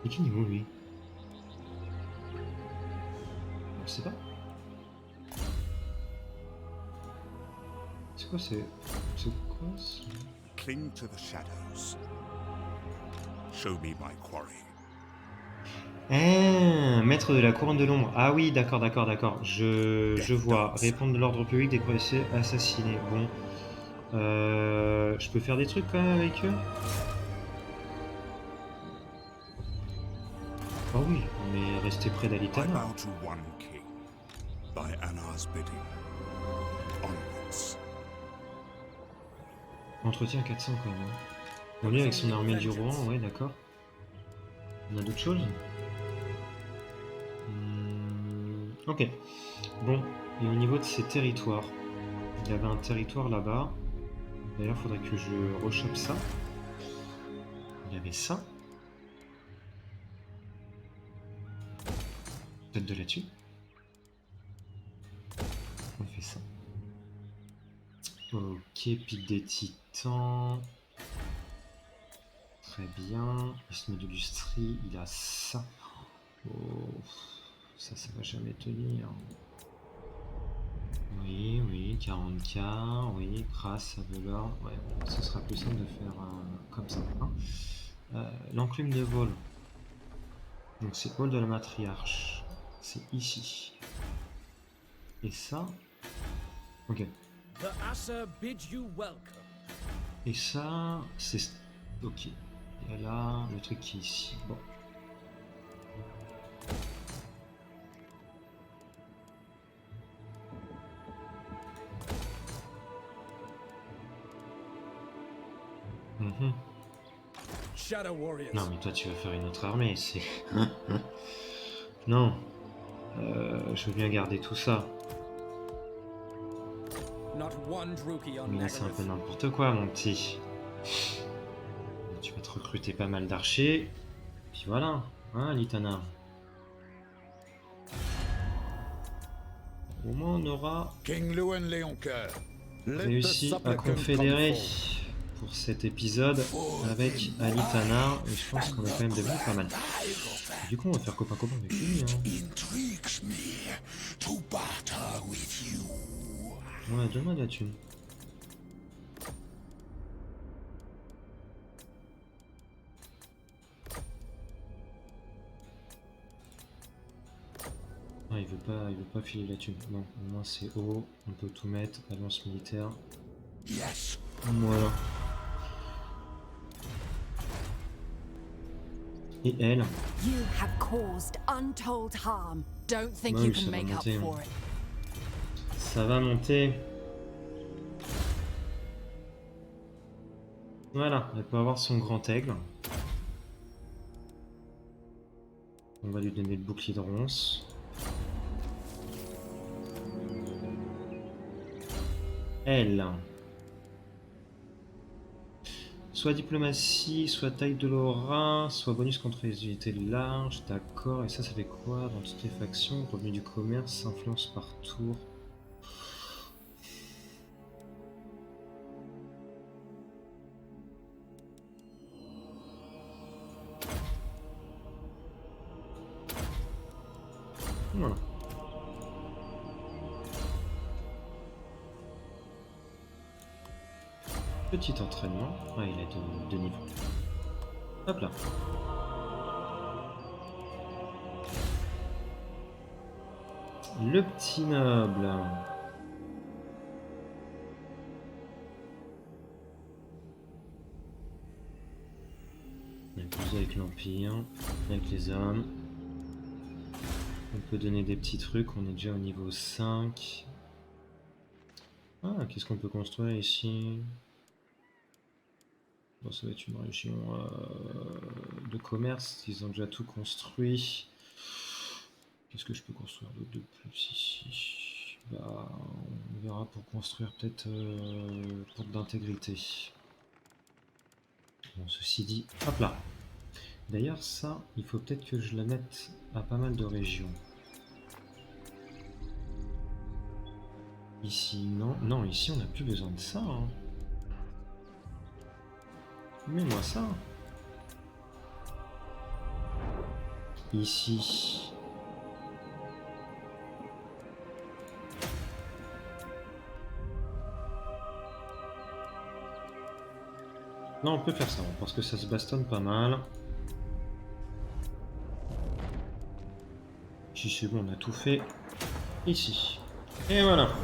Speaker 1: Et quel niveau, lui? On sait pas. C'est quoi, c'est quoi, ce...
Speaker 3: Cling to the shadows. Show me my quarry.
Speaker 1: Maître de la couronne de l'ombre. Ah oui, d'accord, d'accord, d'accord. Je vois. Répondre de l'ordre public des policiers assassinés. Bon. Je peux faire des trucs quand même avec eux? Ah oui, mais rester près
Speaker 3: I
Speaker 1: d'Alitana.
Speaker 3: bow to one king, by Anar's bidding. Onwards.
Speaker 1: Entretien 400 quand même. Vaut mieux avec son armée du roi, ouais, d'accord. On a d'autres choses? Ok. Bon, et au niveau de ces territoires, il y avait un territoire là-bas. D'ailleurs, il faudrait que je rechoppe ça. Il y avait ça. Peut-être de là-dessus. On fait ça. Ok, pic des titans. Très bien. Isthme de Lustrie, il a ça. Oh, ça va jamais tenir. Oui, oui, 40K, oui, grâce à Velor. Ouais, ce sera plus simple de faire comme ça. Hein. L'enclume de vol. Donc c'est Hall de la Matriarche. C'est ici. Et ça. Ok.
Speaker 7: The Asa bid you welcome.
Speaker 1: Et ça, c'est. Ok. Et là, le truc qui est ici. Bon.
Speaker 7: Shadow Warriors.
Speaker 1: Non, mais toi, tu vas faire une autre armée. C'est. Non. Je veux bien garder tout ça.
Speaker 7: Not one Druki on
Speaker 1: Mais là, c'est un peu
Speaker 7: Nagaroth.
Speaker 1: n'importe quoi, mon petit. Tu vas te recruter pas mal d'archers. Puis voilà, hein, Litana. Au moins, on aura
Speaker 3: King Lewin Leoncoeur, let the
Speaker 1: réussi à
Speaker 3: supplicant
Speaker 1: confédérer
Speaker 3: come forth.
Speaker 1: pour cet épisode avec Alitana. Et je pense qu'on est quand même devenu pas mal. Du coup, on va faire copain-copain avec lui. Hein. Ouais, donne-moi de la thune. Ah, il veut pas filer la thune. Non, au moins c'est haut, on peut tout mettre, alliance militaire.
Speaker 3: Yes.
Speaker 1: Voilà. Et elle,
Speaker 2: You have caused untold harm. Don't think
Speaker 1: Ouais,
Speaker 2: you
Speaker 1: mais ça
Speaker 2: can
Speaker 1: va
Speaker 2: make up
Speaker 1: monter,
Speaker 2: for
Speaker 1: hein.
Speaker 2: it.
Speaker 1: ça va monter. Voilà, elle peut avoir son grand aigle. On va lui donner le bouclier de ronce. Elle. Soit diplomatie, soit taille de l'aura, soit bonus contre les unités larges, d'accord. Et ça fait quoi dans toutes les factions? Revenu du commerce, influence par tour. Voilà. Petit entraînement. Ah, il a deux niveaux. Hop là. Le petit noble. On est plus avec l'Empire, avec les hommes. On peut donner des petits trucs, on est déjà au niveau 5. Ah, qu'est-ce qu'on peut construire ici? Bon, ça va être une région de commerce, ils ont déjà tout construit. Qu'est-ce que je peux construire d'autre de plus ici? Bah, on verra pour construire peut-être porte d'intégrité. Bon, ceci dit, hop là. D'ailleurs, ça, il faut peut-être que je la mette à pas mal de régions. Ici, non. Non, ici, on n'a plus besoin de ça. Hein. Mets-moi ça. Ici. Non, on peut faire ça, parce que ça se bastonne pas mal. Si c'est bon, on a tout fait ici. Et voilà.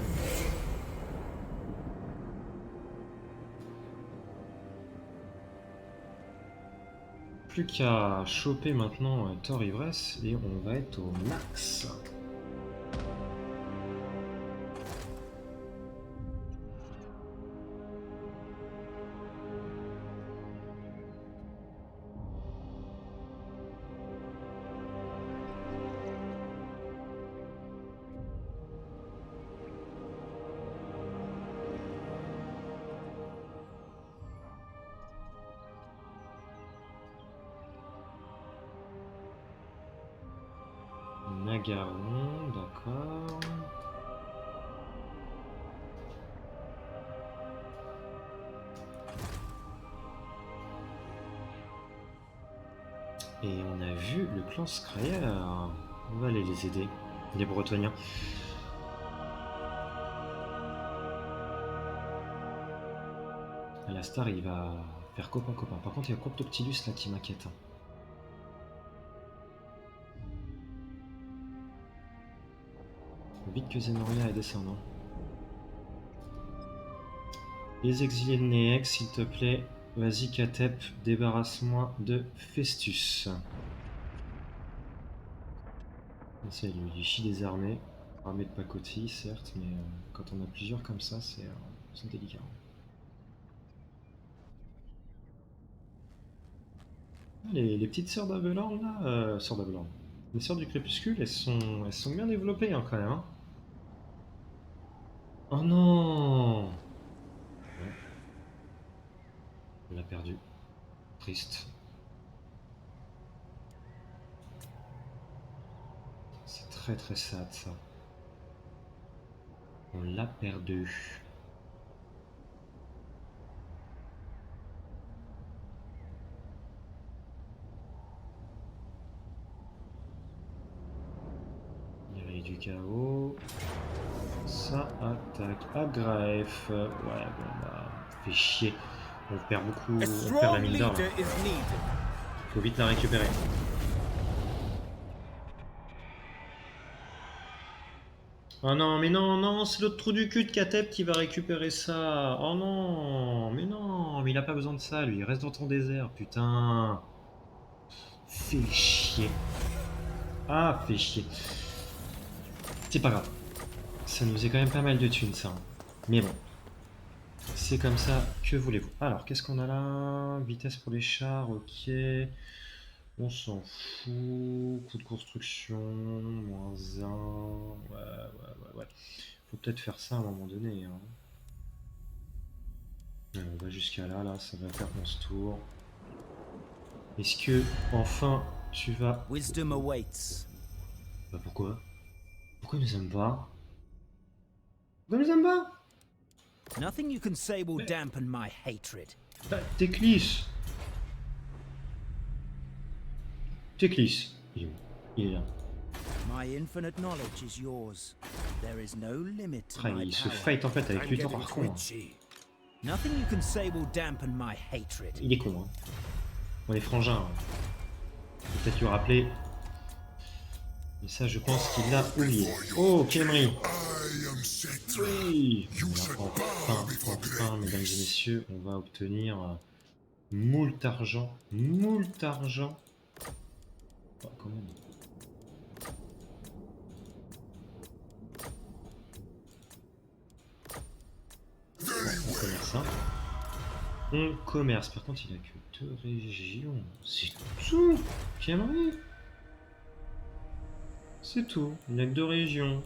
Speaker 1: Plus qu'à choper maintenant Thor Ivresse et on va être au max. Nagaron, d'accord. Et on a vu le clan Skryre. On va aller les aider, les Bretoniens. Alastar, il va faire copain-copain. Par contre, il y a Croptoptilus là qui m'inquiète. Vite que Zenoria est descendant. Les exilés de Néex, s'il te plaît. Vas-y, Katep, débarrasse-moi de Festus. Ça, il lui chie des armées. Armée de pacotille, certes, mais quand on a plusieurs comme ça, c'est délicat. Les petites sœurs d'Aveland, là, sœurs d'Aveland. Les sœurs du crépuscule, elles sont bien développées hein, quand même. Hein. Oh non! Ouais. On l'a perdu. Triste. C'est très très sad ça. On l'a perdu. Il y a du chaos. Ça attaque. Agraef. Ouais, bon bah. Fait chier. On perd beaucoup. On perd la mine d'or. Faut vite la récupérer. Oh non, mais non, non, c'est l'autre trou du cul de Katep qui va récupérer ça. Oh non, mais il a pas besoin de ça, lui. Il reste dans ton désert, putain. Fais chier. Ah, fais chier. C'est pas grave. Ça nous fait quand même pas mal de thunes, ça. Mais bon. C'est comme ça, que voulez-vous. Alors, qu'est-ce qu'on a là? Vitesse pour les chars, ok. On s'en fout. Coût de construction, -1. Ouais. Faut peut-être faire ça à un moment donné. Hein. On va jusqu'à là, ça va faire 11 tours. Est-ce que, enfin, tu vas...
Speaker 8: Wisdom awaits.
Speaker 1: Bah pourquoi? Pourquoi ils nous aiment pas? Pourquoi ils nous aiment pas?
Speaker 8: Nothing you can say will dampen my hatred.
Speaker 1: Bah, Teclis. Teclis. Il est où? Il est là.
Speaker 8: My infinite knowledge is yours. There is no limit to
Speaker 1: Ah,
Speaker 8: my
Speaker 1: il se
Speaker 8: power.
Speaker 1: fight en fait avec Luthor par contre.
Speaker 8: Nothing you can say will dampen my hatred.
Speaker 1: Il est con, hein. On est frangins. Hein. Faut peut-être lui rappeler. Et ça, je pense qu'il l'a oublié. Oh, Khemri. Oui. Enfin, mesdames et messieurs, on va obtenir moult argent. Moult argent. Oh, quand même. On commerce, hein. On commerce. Par contre, il a que 2 régions. C'est tout. Khemri. C'est tout. Il n'a que 2 régions.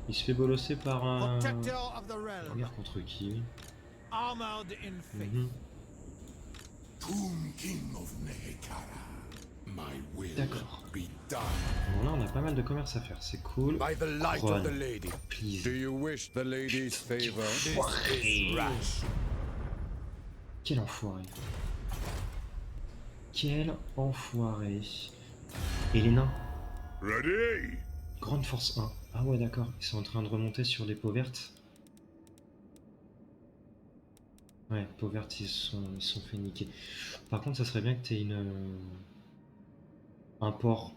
Speaker 1: Il se fait bolosser par un...
Speaker 2: Protector of the realm,
Speaker 1: Regarde contre qui.
Speaker 2: armored in faith.
Speaker 3: Tomb King of Nehekara, my will
Speaker 1: D'accord.
Speaker 3: be done.
Speaker 1: Bon, là, on a pas mal de commerce à faire. C'est cool.
Speaker 3: By the light
Speaker 1: Run.
Speaker 3: of the lady.
Speaker 1: Please.
Speaker 3: Do you wish the lady's favor? This
Speaker 1: Enfoiré.
Speaker 3: is rash.
Speaker 1: Quel enfoiré. Quel enfoiré. Et les nains.
Speaker 3: Ready?
Speaker 1: Grande force 1. Ah ouais, d'accord. Ils sont en train de remonter sur les peaux vertes. Ouais, peaux vertes, ils sont fait niquer. Par contre, ça serait bien que tu aies un port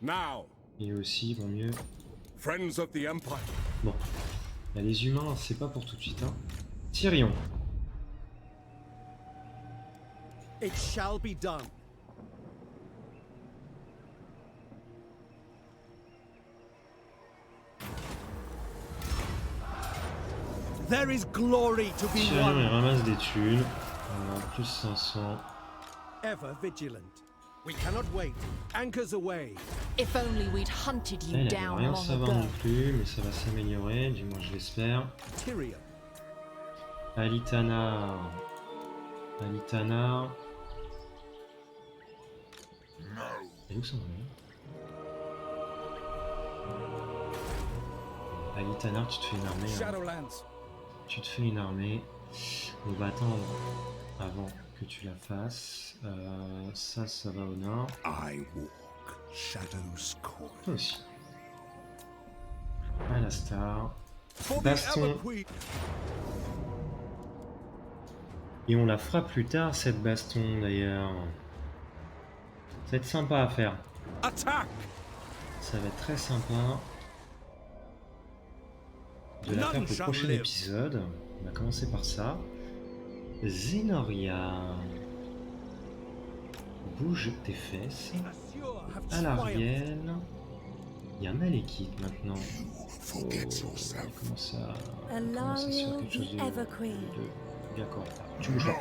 Speaker 3: Now,
Speaker 1: Et aussi, vont mieux.
Speaker 3: friends of the Empire.
Speaker 1: Bon. Là, les humains, c'est pas pour tout de suite, hein. Tyrion.
Speaker 6: It shall be done. There is glory to be
Speaker 1: Tyrion, il
Speaker 6: won.
Speaker 1: ramasse des thunes. Voilà, plus 500.
Speaker 6: Ever vigilant. We cannot wait. Anchors away.
Speaker 2: If only we'd hunted
Speaker 1: Là,
Speaker 2: you
Speaker 1: il avait
Speaker 2: down
Speaker 1: rien
Speaker 2: long
Speaker 1: savoir
Speaker 2: ago.
Speaker 1: non plus, mais ça va s'améliorer, du moins je l'espère.
Speaker 6: Tyrion.
Speaker 1: Alitanar. Alitanar. Et où sont les Alitanar, tu te fais une armée. Hein.
Speaker 7: Shadowlands.
Speaker 1: Tu te fais une armée. On va attendre avant que tu la fasses. Ça va au nord.
Speaker 3: I walk Shadow's course.
Speaker 1: Toi aussi. Alastar.
Speaker 6: For the
Speaker 1: Baston.
Speaker 6: Ever Queen.
Speaker 1: Et on la fera plus tard, cette baston d'ailleurs. Ça va être sympa à faire.
Speaker 6: Attack.
Speaker 1: Ça va être très sympa de la faire
Speaker 6: None
Speaker 1: pour le
Speaker 6: shall
Speaker 1: prochain
Speaker 6: live.
Speaker 1: épisode. On va commencer par ça. Zenoria. Bouge tes fesses.
Speaker 6: Assure have
Speaker 1: À
Speaker 6: triumphed.
Speaker 1: l'arrière. Il y a Malekith maintenant. Oh, il commence à se faire quelque chose de... D'accord. Tu bouges pas.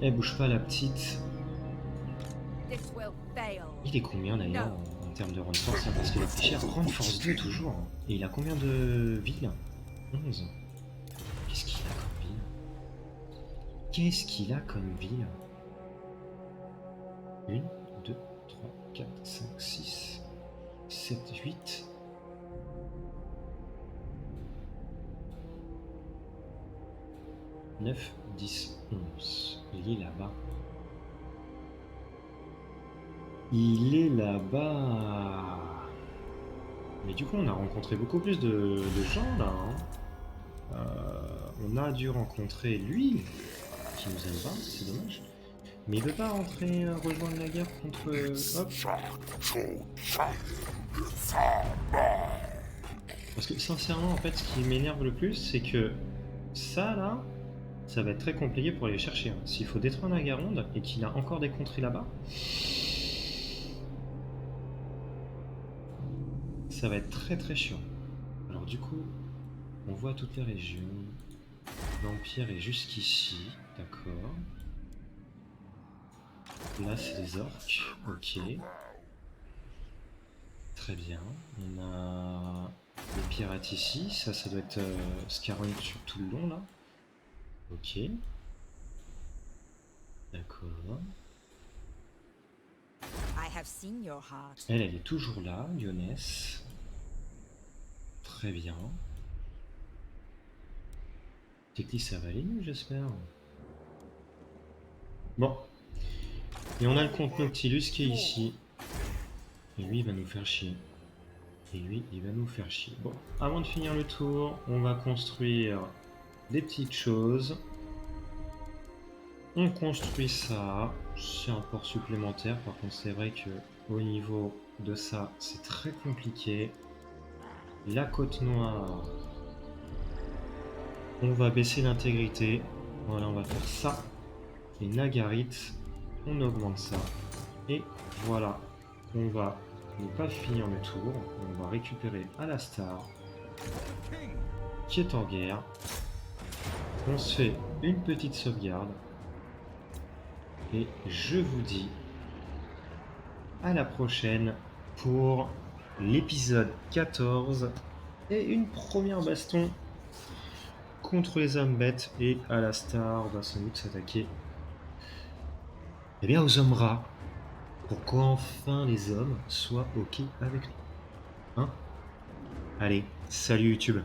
Speaker 1: Elle bouge pas la petite.
Speaker 2: This will fail.
Speaker 1: Il est combien d'ailleurs en termes de renforce hein, parce qu'il a fait cher. Renforce 2 toujours. Hein. Et il a combien de villes 11. Qu'est-ce qu'il a comme ville Qu'est-ce qu'il a comme ville 1, 2, 3, 4, 5, 6, 7, 8. « 9, 10, 11. Il est là-bas. Il est là-bas. Mais du coup, on a rencontré beaucoup plus de gens là. Hein. On a dû rencontrer lui, qui nous aime pas, c'est dommage. Mais il veut pas rentrer rejoindre la guerre contre. Hop. Parce que sincèrement, en fait, ce qui m'énerve le plus, c'est que ça là, ça va être très compliqué pour aller chercher. Hein. S'il faut détruire Nagaronde et qu'il a encore des contrées là-bas. Ça va être très très chiant. Alors du coup, on voit toutes les régions. L'Empire est jusqu'ici, d'accord. Là c'est des orques, ok. Très bien. On a les pirates ici, ça doit être Scarron sur tout le long là. Ok. D'accord.
Speaker 2: I have seen your heart.
Speaker 1: Elle est toujours là, Lyonesse. Très bien. Tekli, ça va aller mieux, j'espère. Bon. Et on a le comte Noctilus qui est ici. Et lui, il va nous faire chier. Et lui, il va nous faire chier. Bon, avant de finir le tour, on va construire des petites choses. On construit ça. C'est un port supplémentaire. Par contre, c'est vrai que au niveau de ça, c'est très compliqué. La côte noire. On va baisser l'intégrité. Voilà, on va faire ça. Et Nagarit, on augmente ça. Et voilà, on va ne pas finir le tour. On va récupérer Alastar, qui est en guerre. On se fait une petite sauvegarde. Et je vous dis à la prochaine pour l'épisode 14 et une première baston contre les hommes bêtes. Et Alastar va sans doute s'attaquer aux hommes rats pour qu'enfin les hommes soient ok avec nous. Hein? Allez, salut YouTube!